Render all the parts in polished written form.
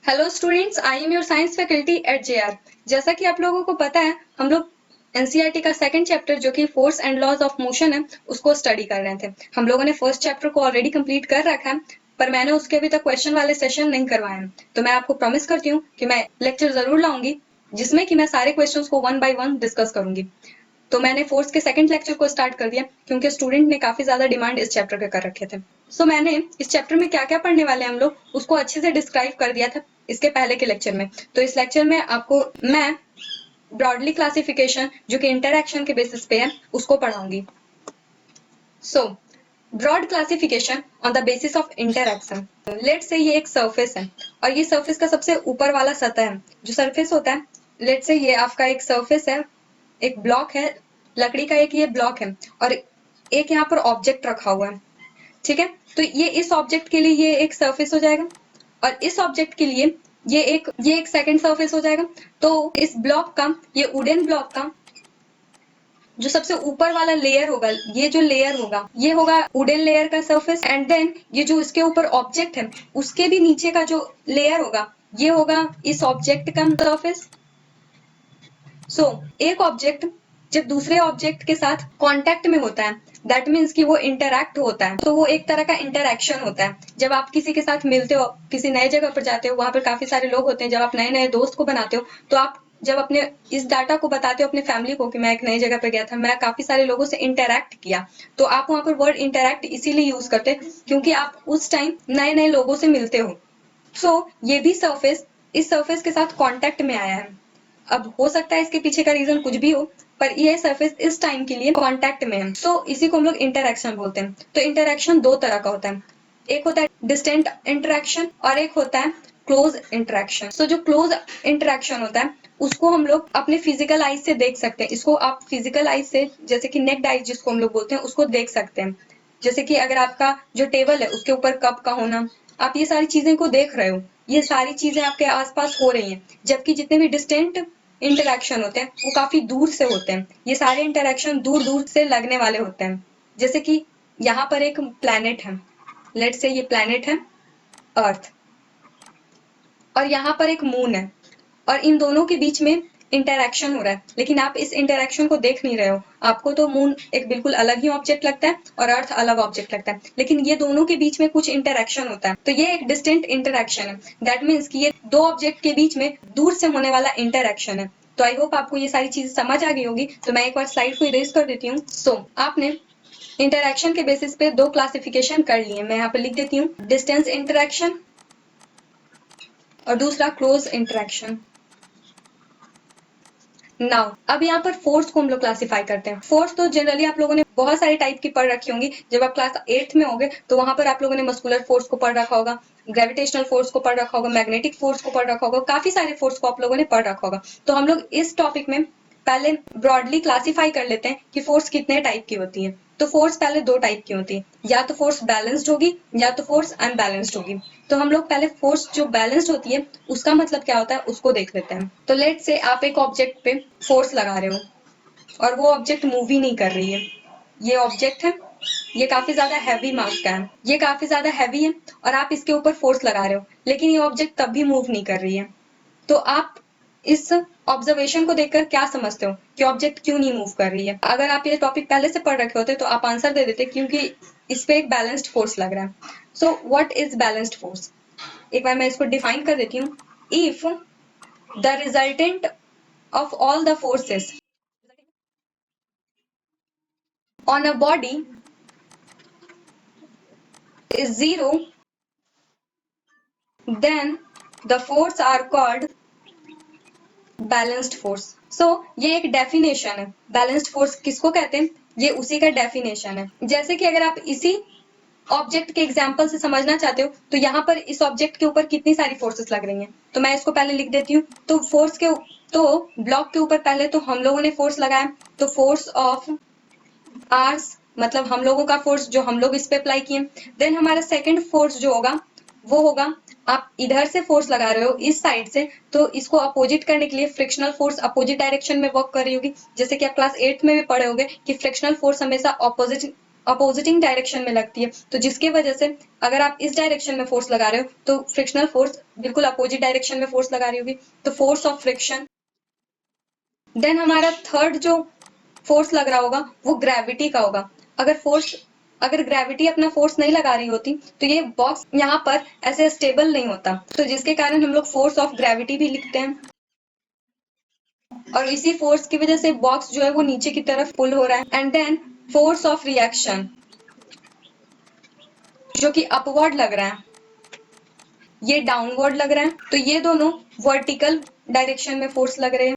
Hello students, I am your science faculty at JR. जैसा कि आप लोगों को पता है, हम लोग एनसीईआरटी का सेकंड चैप्टर जो कि force and laws of motion है उसको स्टडी कर रहे थे। हम लोगों ने फर्स्ट चैप्टर को ऑलरेडी कंप्लीट कर रखा है, पर मैंने उसके अभी तक क्वेश्चन वाले सेशन नहीं करवाए हैं। तो मैं आपको प्रॉमिस करती हूँ कि मैं लेक्चर जरूर लाऊंगी जिसमें कि मैं सारे क्वेश्चंस को वन बाय वन डिस्कस करूंगी। तो मैंने फोर्स के सेकंड लेक्चर को स्टार्ट कर दिया क्योंकि स्टूडेंट ने काफी ज्यादा डिमांड इस चैप्टर के कर रखे थे। सो मैंने इस चैप्टर में क्या क्या पढ़ने वाले हैं हम लोग उसको अच्छे से डिस्क्राइब कर दिया था इसके पहले के लेक्चर में। तो इस लेक्चर में आपको मैं ब्रॉडली क्लासिफिकेशन जो कि इंटरएक्शन के बेसिस पे है उसको पढ़ाऊंगी। So broad classification on the basis of interaction. Let's say ये एक सरफेस है और ये सरफेस का सबसे ऊपर वाला सतह है जो सरफेस होता है। लेट्स से ये आपका एक सरफेस है, एक ब्लॉक है, लकड़ी का एक ये ब्लॉक है और एक यहाँ पर ऑब्जेक्ट रखा हुआ है। ठीक है, तो ये इस ऑब्जेक्ट के लिए ये एक सरफेस हो जाएगा और इस ऑब्जेक्ट के लिए ये एक सेकंड सरफेस हो जाएगा। तो इस ब्लॉक का, ये वुडन ब्लॉक का जो सबसे ऊपर वाला लेयर होगा, ये जो लेयर होगा ये होगा वुडन लेयर का सरफेस। एंड देन ये जो इसके ऊपर ऑब्जेक्ट है उसके भी नीचे का जो लेयर होगा ये होगा इस ऑब्जेक्ट का सरफेस। सो एक ऑब्जेक्ट जब दूसरे ऑब्जेक्ट के साथ कांटेक्ट में होता है, दैट मीन्स कि वो इंटरैक्ट होता है, तो वो एक तरह का इंटरैक्शन होता है। जब आप किसी के साथ मिलते हो, किसी नए जगह पर जाते हो, वहां पर काफी सारे लोग होते हैं, जब आप नए नए दोस्त को बनाते हो तो आप जब अपने इस डाटा को बताते हो अपने फैमिली को कि मैं एक नई जगह पे गया था, मैं काफी सारे लोगों से इंटरैक्ट किया, तो आप वहां पर वर्ड इंटरैक्ट इसीलिए यूज करते क्योंकि आप उस टाइम नए नए लोगों से मिलते हो। सो ये भी सरफेस इस सरफेस के साथ कांटेक्ट में आया है। अब हो सकता है इसके पीछे का रीजन कुछ भी हो, पर ये सरफेस इस टाइम के लिए कांटेक्ट में है। सो इसी को हम लोग इंटरैक्शन बोलते हैं। तो इंटरैक्शन दो तरह का होता है, एक होता है डिस्टेंट इंटरैक्शन और एक होता है क्लोज इंटरैक्शन। सो जो क्लोज इंटरैक्शन होता है उसको हम लोग अपने फिजिकल आईज से देख सकते हैं। इसको आप फिजिकल आईज से, जैसे कि नेक्ड आईज जिसको हम लोग बोलते हैं, उसको देख सकते हैं। जैसे कि अगर आपका जो टेबल है उसके ऊपर कप का होना, आप ये सारी चीजें को देख रहे हो, ये सारी चीजें आपके आसपास हो रही हैं। जबकि जितने भी डिस्टेंट इंटरैक्शन होते हैं वो काफी दूर से होते हैं। ये सारे इंटरैक्शन दूर दूर से लगने वाले होते हैं। जैसे कि यहाँ पर एक प्लैनेट है, लेट्स से ये प्लैनेट है अर्थ, और यहाँ पर एक मून है, और इन दोनों के बीच में इंटरैक्शन हो रहा है, लेकिन आप इस इंटरैक्शन को देख नहीं रहे हो। आपको तो मून एक बिल्कुल अलग ही ऑब्जेक्ट लगता है और अर्थ अलग ऑब्जेक्ट लगता है, लेकिन ये दोनों के बीच में कुछ इंटरैक्शन होता है, तो ये एक डिस्टेंट इंटरैक्शन है। दैट मीन्स कि ये दो ऑब्जेक्ट के बीच में दूर से होने वाला इंटरैक्शन है। तो आई होप आपको ये सारी चीजें समझ आ गई होगी। तो मैं एक बार स्लाइड को इरेज कर देती हूँ। सो आपने इंटरैक्शन के बेसिस पे दो क्लासिफिकेशन कर लिए, मैं यहाँ पे लिख देती हूँ, डिस्टेंस इंटरैक्शन और दूसरा क्लोज इंटरैक्शन। नाउ अब यहाँ पर फोर्स को हम लोग क्लासिफाई करते हैं। फोर्स तो जनरली आप लोगों ने बहुत सारे टाइप की पढ़ रखी होंगी। जब आप क्लास 8th में होंगे तो वहां पर आप लोगों ने मस्कुलर फोर्स को पढ़ रखा होगा, ग्रेविटेशनल फोर्स को पढ़ रखा होगा, मैग्नेटिक फोर्स को पढ़ रखा होगा, काफी सारे फोर्स को आप लोगों ने पढ़ रखा होगा। तो हम लोग इस टॉपिक में पहले ब्रॉडली क्लासिफाई कर लेते हैं कि फोर्स कितने टाइप की होती है। तो फोर्स पहले दो टाइप की होती है, या तो फोर्स बैलेंस्ड होगी या तो फोर्स अनबैलेंस्ड होगी। तो हम लोग पहले फोर्स जो बैलेंस्ड होती है उसका मतलब क्या होता है उसको देख लेते हैं। तो लेट से आप एक ऑब्जेक्ट पे फोर्स लगा रहे हो और वो ऑब्जेक्ट मूव ही नहीं कर रही है। ये ऑब्जेक्ट है, ये काफी ज्यादा हैवी मास का है, ये काफी ज्यादा हैवी है और आप इसके ऊपर फोर्स लगा रहे हो, लेकिन ये ऑब्जेक्ट तब भी मूव नहीं कर रही है। तो आप इस ऑब्जर्वेशन को देखकर क्या समझते हो कि ऑब्जेक्ट क्यों नहीं मूव कर रही है? अगर आप ये टॉपिक पहले से पढ़ रखे होते तो आप आंसर दे देते, क्योंकि इस पे एक बैलेंस्ड फोर्स लग रहा है। So what is balanced force? एक बार मैं इसको डिफाइन कर देती हूँ। If the resultant of all the forces on a body is zero, then the force are called balanced force. So ये एक डेफिनेशन है। बैलेंस्ड फोर्स किसको कहते हैं, ये उसी का डेफिनेशन है। जैसे कि अगर आप इसी ऑब्जेक्ट के एग्जाम्पल से समझना चाहते हो तो यहाँ पर इस ऑब्जेक्ट के ऊपर कितनी सारी फोर्सेस लग रही हैं, तो मैं इसको पहले लिख देती हूँ। तो फोर्स के तो ब्लॉक के ऊपर पहले तो हम लोगों ने फोर्स लगाया, तो फोर्स ऑफ आर्स मतलब हम लोगों का फोर्स जो हम लोग इस पे अप्लाई किए। देन हमारा सेकंड फोर्स जो होगा वो होगा, आप इधर से फोर्स लगा रहे हो इस साइड से, तो इसको अपोजिट करने के लिए फ्रिक्शनल फोर्स अपोजिट डायरेक्शन में वर्क कर रही होगी। जैसे कि आप क्लास 8th में भी पढ़े होंगे कि फ्रिक्शनल फोर्स हमेशा अपोजिट अपोजिटिंग डायरेक्शन में लगती है, तो जिसकी वजह से अगर आप इस डायरेक्शन में फोर्स लगा रहे हो तो फ्रिक्शनल फोर्स बिल्कुल अपोजिट डायरेक्शन में फोर्स लगा रही होगी, तो फोर्स ऑफ फ्रिक्शन। देन हमारा थर्ड जो फोर्स लग रहा होगा वो ग्रेविटी का होगा। अगर ग्रेविटी अपना फोर्स नहीं लगा रही होती तो ये बॉक्स यहाँ पर ऐसे स्टेबल नहीं होता, तो जिसके कारण हम लोग फोर्स ऑफ ग्रेविटी भी लिखते हैं। और इसी फोर्स की वजह से बॉक्स जो है वो नीचे की तरफ पुल हो रहा है। And then force of reaction जो कि अपवर्ड लग रहा है, ये डाउनवर्ड लग रहा है, तो ये दोनों वर्टिकल डायरेक्शन में फोर्स लग रहे हैं।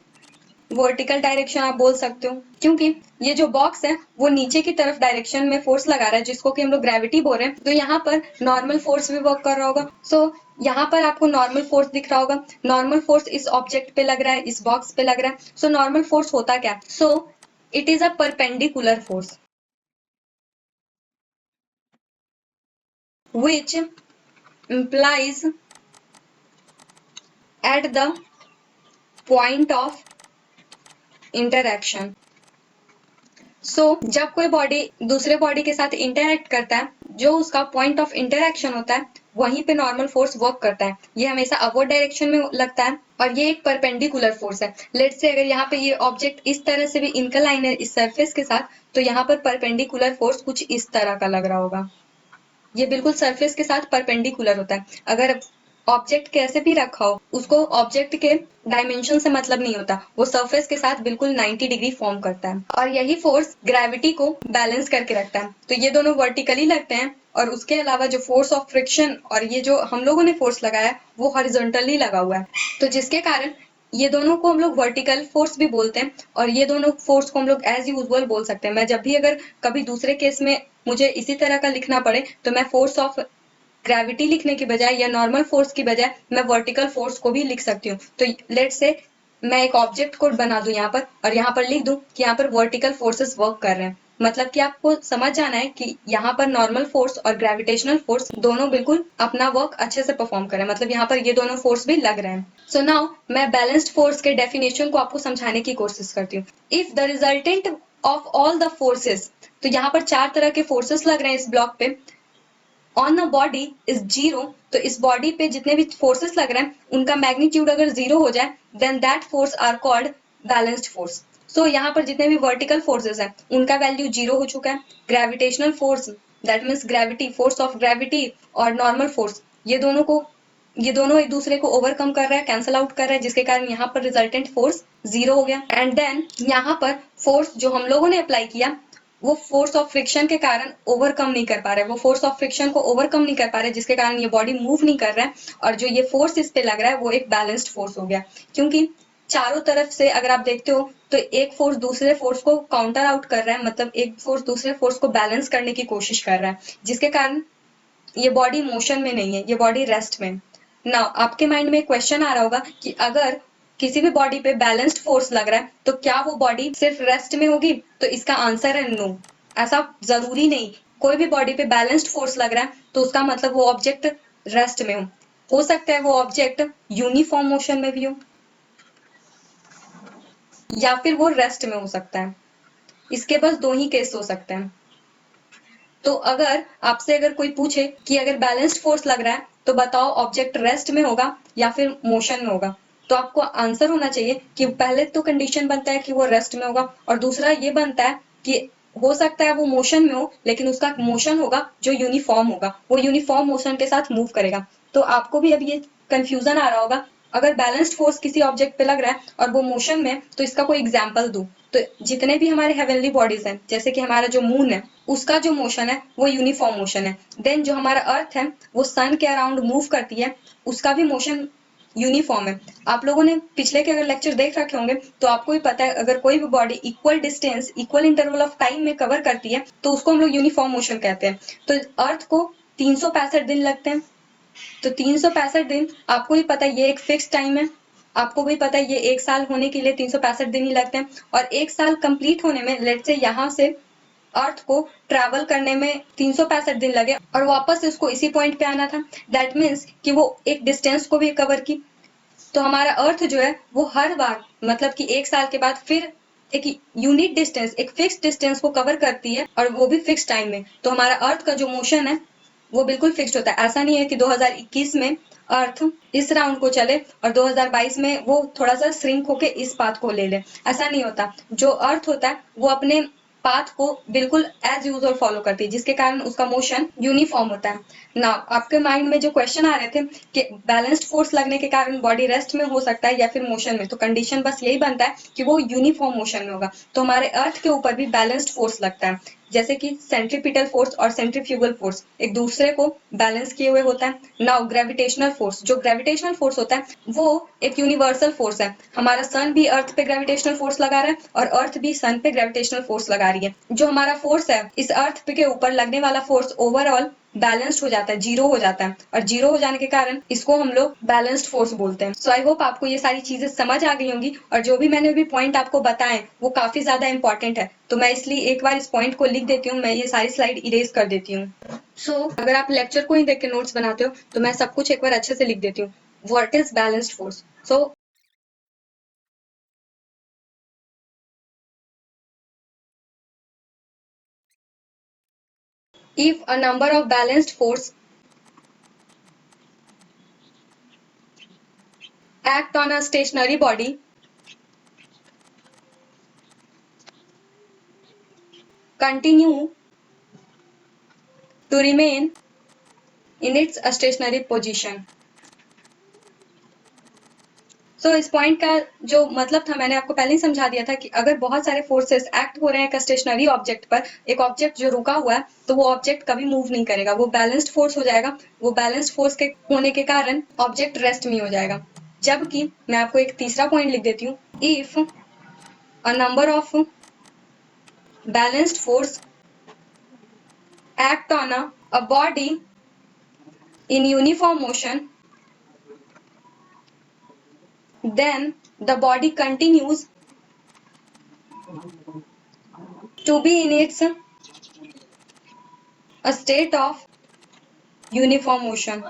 वर्टिकल डायरेक्शन आप बोल सकते हो क्योंकि ये जो बॉक्स है वो नीचे की तरफ डायरेक्शन में फोर्स लगा रहा है, जिसको कि हम लोग ग्रेविटी बोल रहे हैं, तो यहाँ पर नॉर्मल फोर्स भी वर्क कर रहा होगा। सो यहाँ पर आपको नॉर्मल फोर्स दिख रहा होगा, नॉर्मल फोर्स इस ऑब्जेक्ट पे लग रहा है, इस बॉक्स पे लग रहा है। सो नॉर्मल फोर्स होता क्या? So it is a perpendicular force which implies at the point of interaction। जब कोई बॉडी दूसरे बॉडी के साथ इंटरैक्ट करता है, जो उसका पॉइंट ऑफ इंटरैक्शन होता है वहीं पे नॉर्मल फोर्स वर्क करता है। ये हमेशा अपवर्ड डायरेक्शन में लगता है और ये एक परपेंडिकुलर फोर्स है। लेट्स से अगर यहाँ पे ये ऑब्जेक्ट इस तरह से भी इंक्लाइन है इस सरफेस के साथ, तो यहाँ पर परपेंडिकुलर फोर्स कुछ इस तरह का लग रहा होगा। ये बिल्कुल सरफेस के साथ परपेंडिकुलर होता है। अगर ऑब्जेक्ट कैसे भी रखा हो, उसको ऑब्जेक्ट के डायमेंशन से मतलब नहीं होता, वो सरफेस के साथ बिल्कुल 90 डिग्री फॉर्म करता है और यही फोर्स ग्रेविटी को बैलेंस करके रखता है। तो ये दोनों वर्टिकली लगते हैं और उसके अलावा जो फोर्स ऑफ फ्रिक्शन और ये जो हम लोगों ने फोर्स लगाया है वो हॉरिजॉन्टली लगा हुआ है, तो जिसके कारण ये दोनों को हम लोग वर्टिकल फोर्स भी बोलते हैं और ये दोनों फोर्स को हम लोग एज यूजुअल बोल सकते हैं। मैं जब भी अगर कभी दूसरे केस में मुझे इसी तरह का लिखना पड़े तो मैं फोर्स ऑफ ग्रेविटी लिखने की बजाय या नॉर्मल फोर्स की बजाय मैं वर्टिकल फोर्स को भी लिख सकती हूँ। तो लेट्स से मैं एक ऑब्जेक्ट कोड बना दूं यहाँ पर और यहाँ पर लिख दूं कि यहाँ पर वर्टिकल फोर्सेस वर्क कर रहे हैं, मतलब कि आपको समझ जाना है कि यहाँ पर नॉर्मल फोर्स और ग्रेविटेशनल फोर्स दोनों बिल्कुल अपना वर्क अच्छे से परफॉर्म कर रहे हैं, मतलब यहाँ पर ये दोनों फोर्स भी लग रहे हैं। सो नाउ मैं बैलेंस्ड फोर्स के डेफिनेशन को आपको समझाने की कोशिश करती हूँ। If the resultant of all the forces, तो यहाँ पर 4 तरह के फोर्सेस लग रहे हैं इस ब्लॉक पे, on a body is zero, तो इस बॉडी पे जितने भी फोर्सेस लग रहे हैं उनका मैग्नीट्यूड अगर जीरो हो जाए then that force are called balanced force. So यहाँ पर जितने भी वर्टिकल फोर्सेस हैं उनका वैल्यू जीरो हो चुका है। Gravitational force that means gravity, force of gravity और नॉर्मल फोर्स, ये दोनों एक दूसरे को ओवरकम कर रहा है, कैंसल आउट कर रहा है, जिसके कारण यहाँ पर रिजल्टेंट फोर्स जीरो हो गया। एंड देन यहाँ पर फोर्स जो हम लोगों ने अप्लाई किया वो फोर्स ऑफ फ्रिक्शन के कारण ओवरकम नहीं कर पा रहा है, वो फोर्स ऑफ फ्रिक्शन को ओवरकम नहीं कर पा रहे, जिसके कारण ये बॉडी मूव नहीं कर रहा है और जो ये फोर्स इस पे लग रहा है वो एक बैलेंस्ड फोर्स हो गया। क्योंकि चारों तरफ से अगर आप देखते हो तो एक फोर्स दूसरे फोर्स को काउंटर आउट कर रहा है, मतलब एक फोर्स दूसरे फोर्स को बैलेंस करने की कोशिश कर रहा है, जिसके कारण ये बॉडी मोशन में नहीं है, ये बॉडी रेस्ट में। नाउ आपके माइंड में क्वेश्चन आ रहा होगा कि अगर किसी भी बॉडी पे बैलेंस्ड फोर्स लग रहा है तो क्या वो बॉडी सिर्फ रेस्ट में होगी? तो इसका आंसर है नो, ऐसा जरूरी नहीं। कोई भी बॉडी पे बैलेंस्ड फोर्स लग रहा है तो उसका मतलब वो ऑब्जेक्ट रेस्ट में हो सकता है वो ऑब्जेक्ट यूनिफॉर्म मोशन में भी हो या फिर वो रेस्ट में हो सकता है। इसके बस 2 ही केस हो सकते हैं। तो अगर आपसे अगर कोई पूछे कि अगर बैलेंस्ड फोर्स लग रहा है तो बताओ ऑब्जेक्ट रेस्ट में होगा या फिर मोशन में होगा, तो आपको आंसर होना चाहिए कि पहले तो कंडीशन बनता है कि वो रेस्ट में होगा और दूसरा ये बनता है कि हो सकता है वो मोशन में हो लेकिन उसका मोशन होगा जो यूनिफॉर्म होगा, वो यूनिफॉर्म मोशन के साथ मूव करेगा। तो आपको भी अब ये कंफ्यूजन आ रहा होगा, अगर बैलेंस्ड फोर्स किसी ऑब्जेक्ट पे लग रहा है और वो मोशन में, तो इसका कोई एग्जाम्पल दूं? तो जितने भी हमारे हेवनली बॉडीज हैं, जैसे कि हमारा जो मून है उसका जो मोशन है वो यूनिफॉर्म मोशन है। देन जो हमारा अर्थ है वो सन के अराउंड मूव करती है, उसका भी मोशन यूनिफॉर्म है। आप लोगों ने पिछले के अगर लेक्चर देख रखे होंगे तो आपको भी पता है अगर कोई भी body equal distance equal interval of time में कवर करती है तो उसको हम लोग यूनिफॉर्म मोशन कहते हैं। तो अर्थ को 365 दिन लगते हैं, तो 365 दिन आपको भी पता है ये एक फिक्स टाइम है, आपको भी पता है ये एक साल होने के लिए 365 दिन ही लगते हैं और एक साल कंप्लीट होने में लेट्स से यहाँ से अर्थ को ट्रैवल करने में 365 दिन लगे और वापस उसको इसी पॉइंट पे आना था, दैट मीन्स कि वो एक डिस्टेंस को भी कवर की। तो हमारा अर्थ जो है वो हर बार मतलब कि एक साल के बाद फिर एक यूनिट डिस्टेंस, एक फिक्स डिस्टेंस को कवर करती है और वो भी फिक्स टाइम में। तो हमारा अर्थ का जो मोशन है वो बिल्कुल फिक्स्ड होता है। ऐसा नहीं है कि 2021 में अर्थ इस राउंड को चले और 2022 में वो थोड़ा सा श्रिंक होके इस पाथ को ले ले, ऐसा नहीं होता। जो अर्थ होता है वो अपने पाथ को बिल्कुल एज यूजुअल फॉलो करती है, जिसके कारण उसका मोशन यूनिफॉर्म होता है ना। आपके माइंड में जो क्वेश्चन आ रहे थे कि बैलेंस्ड फोर्स लगने के कारण बॉडी रेस्ट में हो सकता है या फिर मोशन में, तो कंडीशन बस यही बनता है कि वो यूनिफॉर्म मोशन में होगा। तो हमारे अर्थ के ऊपर भी बैलेंस्ड फोर्स लगता है, जैसे कि सेंट्रीपिटल फोर्स और सेंट्रीफ्यूगल फोर्स एक दूसरे को बैलेंस किए हुए होता है। नाउ ग्रेविटेशनल फोर्स, जो ग्रेविटेशनल फोर्स होता है वो एक यूनिवर्सल फोर्स है। हमारा सन भी अर्थ पे ग्रेविटेशनल फोर्स लगा रहा है और अर्थ भी सन पे ग्रेविटेशनल फोर्स लगा रही है। जो हमारा फोर्स है, इस अर्थ पे के ऊपर लगने वाला फोर्स ओवरऑल बैलेंस्ड हो जाता है, जीरो हो जाता है, और जीरो हो जाने के कारण इसको हम लोग बैलेंस्ड फोर्स बोलते हैं। सो आई होप आपको ये सारी चीजें समझ आ गई होंगी, और जो भी मैंने अभी पॉइंट आपको बताए वो काफी ज्यादा इंपॉर्टेंट है। तो मैं इसलिए एक बार इस पॉइंट को लिख देती हूँ, मैं ये सारी स्लाइड इरेज कर देती हूँ। सो अगर आप लेक्चर को ही देख के नोट्स बनाते हो तो मैं सब कुछ एक बार अच्छे से लिख देती हूँ। What is balanced force? So if a number of balanced force act on a stationary body, continue to remain in its stationary position. सो इस पॉइंट का जो मतलब था मैंने आपको पहले ही समझा दिया था कि अगर बहुत सारे फोर्सेस एक्ट हो रहे हैं एक स्टेशनरी ऑब्जेक्ट पर, एक ऑब्जेक्ट जो रुका हुआ है, तो वो ऑब्जेक्ट कभी मूव नहीं करेगा, वो बैलेंस्ड फोर्स हो जाएगा। वो बैलेंस्ड फोर्स के होने के कारण ऑब्जेक्ट रेस्ट में हो जाएगा। जबकि मैं आपको एक तीसरा पॉइंट लिख देती हूँ, if a number of balanced force act on a body in uniform motion, then the body continues to be in its a state of uniform motion.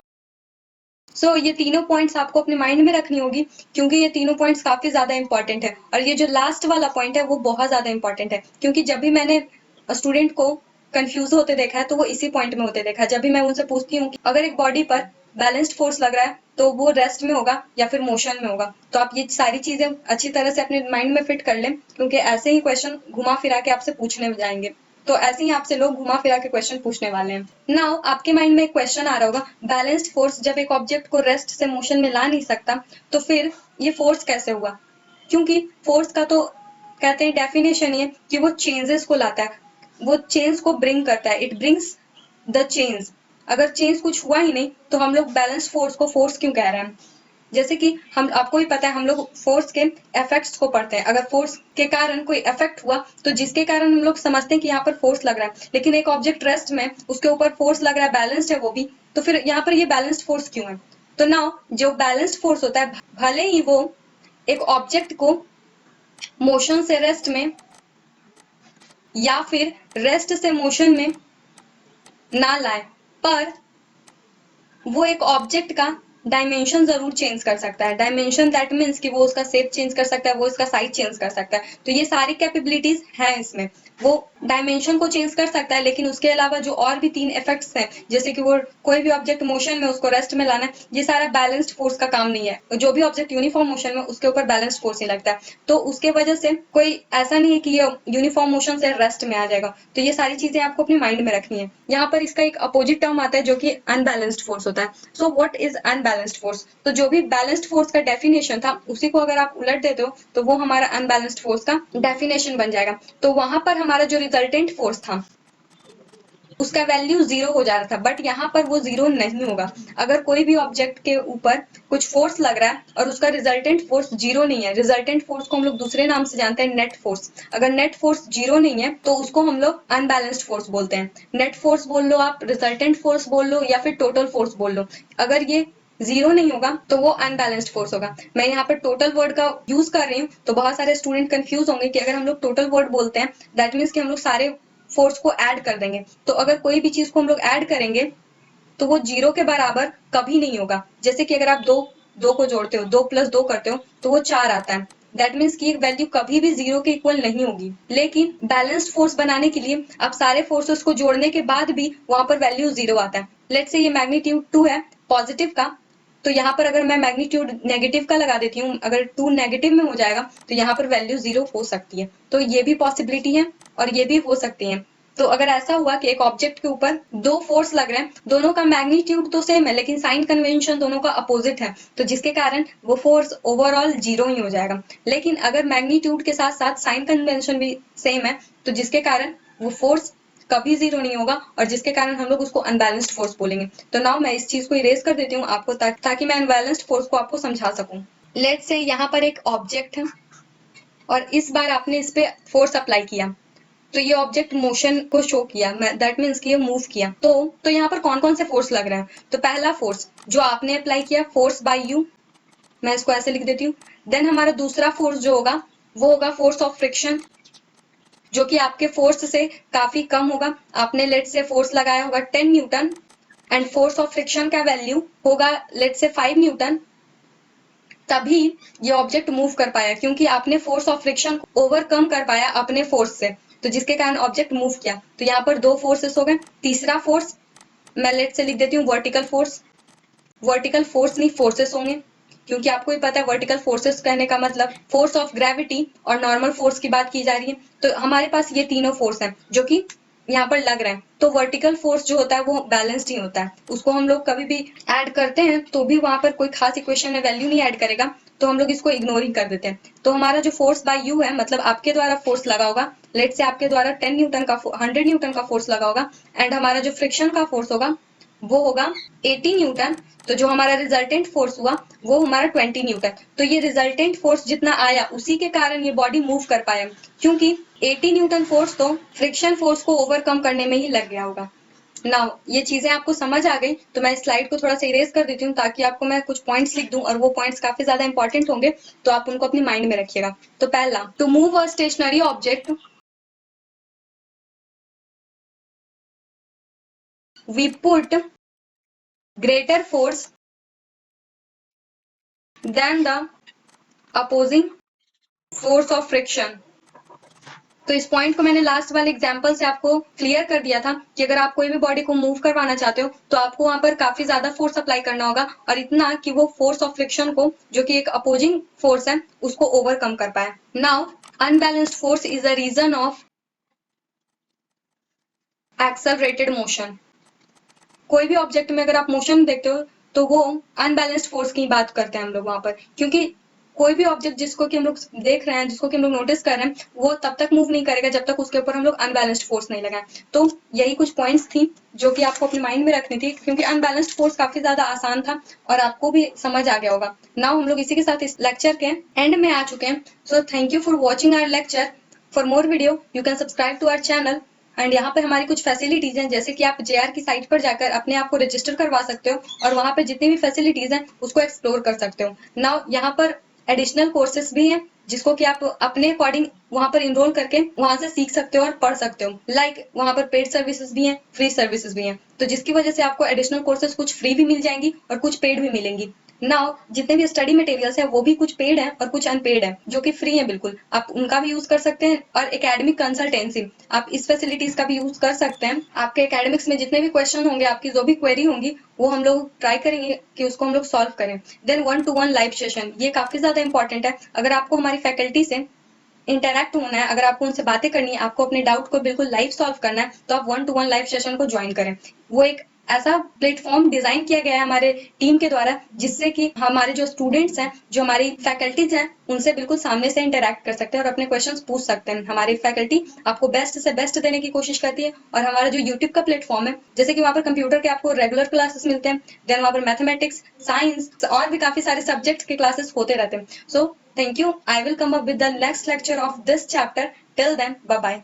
सो ये तीनों पॉइंट्स आपको अपने माइंड में रखनी होगी, क्योंकि ये तीनों पॉइंट्स काफी ज्यादा इंपॉर्टेंट है। और ये जो लास्ट वाला पॉइंट है वो बहुत ज्यादा इंपॉर्टेंट है, क्योंकि जब भी मैंने स्टूडेंट को कंफ्यूज होते देखा है तो वो इसी पॉइंट में होते देखा है। जब भी मैं उनसे पूछती हूँ कि अगर एक बॉडी पर बैलेंस्ड फोर्स लग रहा है तो वो रेस्ट में होगा या फिर मोशन में होगा, तो आप ये सारी चीजें अच्छी तरह से अपने माइंड में फिट कर लें, क्योंकि ऐसे ही क्वेश्चन घुमा फिरा के आपसे पूछने जाएंगे। तो ऐसे ही आपसे लोग घुमा फिरा के क्वेश्चन पूछने वाले हैं। नाउ आपके माइंड में एक क्वेश्चन आ रहा होगा, बैलेंस्ड फोर्स जब एक ऑब्जेक्ट को रेस्ट से मोशन में ला नहीं सकता तो फिर ये फोर्स कैसे हुआ? क्योंकि फोर्स का तो कहते हैं डेफिनेशन ये कि वो चेंजेस को लाता है, वो चेंज को ब्रिंग करता है, इट ब्रिंग्स द चेंज। अगर चेंज कुछ हुआ ही नहीं तो हम लोग बैलेंस फोर्स को फोर्स क्यों कह रहे हैं? जैसे कि हम, आपको भी पता है, हम लोग फोर्स के इफेक्ट्स को पढ़ते हैं। अगर फोर्स के कारण कोई इफेक्ट हुआ तो जिसके कारण हम लोग समझते हैं कि यहाँ पर फोर्स लग रहा है, लेकिन एक ऑब्जेक्ट रेस्ट में, उसके ऊपर फोर्स लग रहा है, बैलेंस्ड है वो भी, तो फिर यहाँ पर ये बैलेंस्ड फोर्स क्यों है? तो नाउ जो बैलेंस्ड फोर्स होता है, भले ही वो एक ऑब्जेक्ट को मोशन से रेस्ट में या फिर रेस्ट से मोशन में ना लाए, पर वो एक ऑब्जेक्ट का डायमेंशन जरूर चेंज कर सकता है। डायमेंशन दैट मीन्स कि वो उसका शेप चेंज कर सकता है, वो इसका साइज चेंज कर सकता है। तो ये सारी कैपेबिलिटीज हैं इसमें। वो डायमेंशन को चेंज कर सकता है, लेकिन उसके अलावा जो और भी 3 इफेक्ट्स हैं, जैसे कि वो कोई भी ऑब्जेक्ट मोशन में उसको रेस्ट में लाना, ये सारा बैलेंस्ड फोर्स का काम नहीं है। जो भी ऑब्जेक्ट यूनिफॉर्म मोशन में, उसके ऊपर बैलेंस्ड फोर्स ही लगता है। तो उसके वजह से कोई ऐसा नहीं है कि ये यूनिफॉर्म मोशन से रेस्ट में आ जाएगा। तो ये सारी चीजें आपको अपने माइंड में रखनी है। यहाँ पर इसका एक अपोजिट टर्म आता है जो कि अनबैलेंस्ड फोर्स होता है। So what is unbalanced force? तो जो भी बैलेंस्ड फोर्स का डेफिनेशन था उसी को अगर आप उलट देते हो तो वो हमारा अनबैलेंस्ड फोर्स का डेफिनेशन बन जाएगा। तो वहां पर हमारा जो रिजल्टेंट फोर्स था उसका वैल्यू 0 हो जा रहा था, बट यहाँ पर वो 0 नहीं होगा। अगर कोई भी ऑब्जेक्ट के ऊपर कुछ फोर्स लग रहा है और उसका रिजल्टेंट फोर्स 0 नहीं है, रिजल्टेंट फोर्स को हम लोग दूसरे नाम से जानते हैं, नेट फोर्स। अगर नेट फोर्स 0 नहीं है तो उसको हम लोग अनबैलेंस्ड फोर्स बोलते हैं। नेट फोर्स बोल लो आप, रिजल्टेंट फोर्स बोल लो, या फिर टोटल फोर्स बोल लो। अगर ये 0 नहीं होगा तो वो अनबैलेंस्ड फोर्स होगा। मैं यहाँ पर टोटल वर्ड का यूज कर रही हूँ, तो बहुत सारे स्टूडेंट कंफ्यूज होंगे कि अगर हम लोग टोटल वर्ड बोलते हैं दैट मीन्स कि हम लोग सारे फोर्स को ऐड कर देंगे। तो अगर कोई भी चीज को हम लोग ऐड करेंगे तो वो 0 के बराबर कभी नहीं होगा। जैसे कि अगर आप दो को जोड़ते हो, 2 + 2 करते हो तो वो 4 आता है, दैट मीन्स कि एक वैल्यू कभी भी जीरो के इक्वल नहीं होगी। लेकिन बैलेंस्ड फोर्स बनाने के लिए अब सारे फोर्सेस को जोड़ने के बाद भी वहां पर वैल्यू जीरो आता है। लेट्स से ये मैग्नीट्यूड 2 है पॉजिटिव का, तो यहाँ पर अगर मैं मैग्नीट्यूड नेगेटिव का लगा देती हूँ, अगर 2 नेगेटिव में हो जाएगा तो यहाँ पर वैल्यू जीरो हो सकती है। तो ये भी पॉसिबिलिटी है और ये भी हो सकती है। तो अगर ऐसा हुआ कि एक ऑब्जेक्ट के ऊपर दो फोर्स लग रहे हैं, दोनों का मैग्नीट्यूड तो सेम है लेकिन साइन कन्वेंशन दोनों का अपोजिट है, तो जिसके कारण वो फोर्स ओवरऑल जीरो ही हो जाएगा। लेकिन अगर मैग्नीट्यूड के साथ साथ साइन कन्वेंशन भी सेम है, तो जिसके कारण वो फोर्स कभी जीरो नहीं होगा और जिसके कारण हम लोग उसको अनबैलेंस्ड फोर्स बोलेंगे। तो नाउ मैं इस चीज को इरेज कर देती हूँ आपको ताकि मैं अनबैलेंस्ड फोर्स को आपको समझा सकूं। लेट्स से यहाँ पर एक ऑब्जेक्ट है और इस बार आपने इस पे फोर्स अप्लाई किया, तो ये ऑब्जेक्ट मोशन को शो किया, दैट मीन्स कि ये मूव किया। तो यहाँ पर कौन कौन से फोर्स लग रहे हैं? तो पहला फोर्स जो आपने अप्लाई किया, फोर्स बाय यू, मैं इसको ऐसे लिख देती हूँ। देन हमारा दूसरा फोर्स जो होगा वो होगा फोर्स ऑफ फ्रिक्शन, जो कि आपके फोर्स से काफी कम होगा। आपने लेट से फोर्स लगाया होगा 10 Newton and force of friction का वैल्यू होगा लेट से 5 न्यूटन, तभी ये ऑब्जेक्ट मूव कर पाया क्योंकि आपने फोर्स ऑफ फ्रिक्शन को ओवरकम कर पाया अपने फोर्स से, तो जिसके कारण ऑब्जेक्ट मूव किया। तो यहाँ पर दो फोर्सेस हो गए। तीसरा फोर्स मैं लेट से लिख देती हूँ वर्टिकल फोर्स। वर्टिकल फोर्स नहीं फोर्सेस होंगे, क्योंकि आपको ही पता है वर्टिकल फोर्सेस कहने का मतलब फोर्स ऑफ ग्रेविटी और नॉर्मल फोर्स की बात की जा रही है। तो हमारे पास ये तीनों फोर्स हैं जो कि यहाँ पर लग रहे हैं। तो वर्टिकल फोर्स जो होता है वो बैलेंस्ड ही होता है, उसको हम लोग कभी भी ऐड करते हैं तो भी वहां पर कोई खास इक्वेशन में वैल्यू नहीं ऐड करेगा, तो हम लोग इसको इग्नोर ही कर देते हैं। तो हमारा जो फोर्स बाय यू है, मतलब आपके द्वारा फोर्स लगा होगा, लेट से आपके द्वारा 10 न्यूटन का 100 न्यूटन का फोर्स लगा होगा एंड हमारा जो फ्रिक्शन का फोर्स होगा वो होगा 80 न्यूटन। तो जो हमारा रिजल्टेंट फोर्स हुआ वो हमारा 20 न्यूटन। तो ये रिजल्टेंट फोर्स जितना आया उसी के कारण ये बॉडी मूव कर पाया, क्योंकि 80 न्यूटन फोर्स तो फ्रिक्शन फोर्स को ओवरकम करने में ही लग गया होगा। नाउ ये चीजें आपको समझ आ गई तो मैं स्लाइड को थोड़ा सा इरेज कर देती हूँ ताकि आपको मैं कुछ पॉइंट्स लिख दूं और वो पॉइंट्स काफी ज्यादा इंपॉर्टेंट होंगे, तो आप उनको अपने माइंड में रखिएगा। तो पहला, to move a stationary object we put greater force than the opposing force of friction। तो इस पॉइंट को मैंने लास्ट वाले एग्जांपल से आपको क्लियर कर दिया था कि अगर आप कोई भी बॉडी को मूव करवाना चाहते हो तो आपको वहां पर काफी ज्यादा फोर्स अप्लाई करना होगा, और इतना कि वो फोर्स ऑफ फ्रिक्शन को, जो कि एक अपोजिंग फोर्स है, उसको ओवरकम कर पाए। Now unbalanced force is a reason of accelerated motion. कोई भी ऑब्जेक्ट में अगर आप मोशन देखते हो तो वो अनबैलेंस्ड फोर्स की बात करते हैं हम लोग वहां पर, क्योंकि कोई भी ऑब्जेक्ट जिसको कि हम लोग देख रहे हैं, जिसको कि हम लोग नोटिस कर रहे हैं, वो तब तक मूव नहीं करेगा जब तक उसके ऊपर हम लोग अनबैलेंस्ड फोर्स नहीं लगाएं। तो यही कुछ पॉइंट्स थी जो कि आपको अपने माइंड में रखनी थी, क्योंकि अनबैलेंस्ड फोर्स काफी ज्यादा आसान था और आपको भी समझ आ गया होगा। नाउ हम लोग इसी के साथ इस लेक्चर के एंड में आ चुके हैं। So thank you for watching our lecture. For more video you can subscribe to our channel and यहाँ पर हमारी कुछ फैसिलिटीज हैं, जैसे कि आप जेआर की साइट पर जाकर अपने आप को रजिस्टर करवा सकते हो और वहां पर जितनी भी फैसिलिटीज हैं उसको एक्सप्लोर कर सकते हो। नाउ यहाँ पर एडिशनल कोर्सेज भी हैं जिसको कि आप अपने अकॉर्डिंग वहां पर इनरोल करके वहां से सीख सकते हो और पढ़ सकते हो। लाइक वहां पर पेड सर्विसेज भी हैं, फ्री सर्विसेज भी हैं, तो जिसकी वजह से आपको एडिशनल कोर्सेज कुछ फ्री भी मिल जाएंगी और कुछ पेड भी मिलेंगी। नाउ जितने भी स्टडी मटेरियल्स हैं वो भी कुछ पेड है और कुछ अनपेड है, जो कि फ्री है बिल्कुल, आप उनका भी यूज कर सकते हैं। और एकेडमिक कंसल्टेंसी, आप इस फैसिलिटीज का भी यूज कर सकते हैं। आपके एकेडमिक्स में जितने भी क्वेश्चन होंगे, आपकी जो भी क्वेरी होंगी, वो हम लोग ट्राई करेंगे कि उसको हम लोग सॉल्व करें। देन 1-to-1 लाइव सेशन, ये काफी ज्यादा इंपॉर्टेंट है। अगर आपको हमारी फैकल्टी से इंटरैक्ट होना है, अगर आपको उनसे बातें करनी है, आपको अपने डाउट को बिल्कुल लाइव सॉल्व करना है, तो आप 1-to-1 लाइव सेशन को ज्वाइन करें। वो एक ऐसा प्लेटफॉर्म डिजाइन किया गया है हमारे टीम के द्वारा, जिससे कि हमारे जो स्टूडेंट्स हैं, जो हमारी फैकल्टीज हैं, उनसे बिल्कुल सामने से इंटरैक्ट कर सकते हैं और अपने क्वेश्चंस पूछ सकते हैं। हमारी फैकल्टी आपको बेस्ट से बेस्ट देने की कोशिश करती है। और हमारा जो यूट्यूब का प्लेटफॉर्म है, जैसे कि वहाँ पर कंप्यूटर के आपको रेगुलर क्लासेस मिलते हैं, देन वहाँ पर मैथमेटिक्स, साइंस और भी काफी सारे सब्जेक्ट्स के क्लासेस होते रहते हैं। सो thank you. I will come up with the next lecture of this chapter. Till then, bye bye.